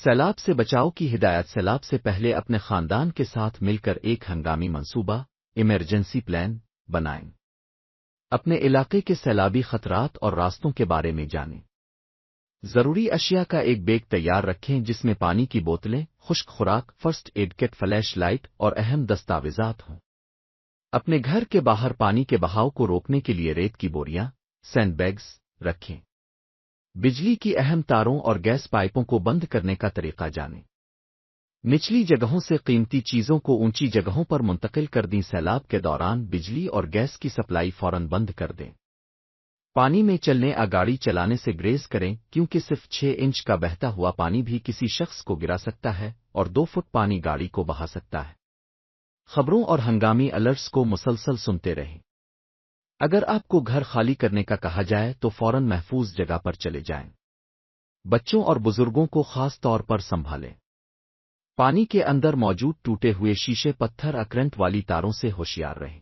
سیلاب سے بچاؤ کی ہدایت سیلاب سے پہلے اپنے خاندان کے ساتھ مل کر ایک ہنگامی منصوبہ ایمرجنسی پلان بنائیں۔ اپنے علاقے کے سیلابی خطرات اور راستوں کے بارے میں جانیں۔ ضروری اشیاء کا ایک بیگ تیار رکھیں جس میں پانی کی بوتلیں، خشک خوراک، فرسٹ ایڈ کٹ، فلیش لائٹ اور اہم دستاویزات ہوں۔ اپنے گھر کے باہر پانی کے بہاؤ کو روکنے کے لیے ریت کی بوریاں، سینڈ بیگز رکھیں۔ بجلی کی اہم تاروں اور گیس پائپوں کو بند کرنے کا طریقہ جانیں۔ نچلی جگہوں سے قیمتی چیزوں کو اونچی جگہوں پر منتقل کر دیں۔ سیلاب کے دوران بجلی اور گیس کی سپلائی فوراً بند کر دیں۔ پانی میں چلنے گاڑی چلانے سے گریز کریں کیونکہ صرف 6 انچ کا بہتا ہوا پانی بھی کسی شخص کو گرا سکتا ہے اور 2 فٹ پانی گاڑی کو بہا سکتا ہے۔ خبروں اور ہنگامی الرٹس کو مسلسل سنتے رہیں۔ اگر آپ کو گھر خالی کرنے کا کہا جائے تو فوراً محفوظ جگہ پر چلے جائیں۔ بچوں اور بزرگوں کو خاص طور پر سنبھالیں۔ پانی کے اندر موجود ٹوٹے ہوئے شیشے، پتھر، کرنٹ والی تاروں سے ہوشیار رہیں۔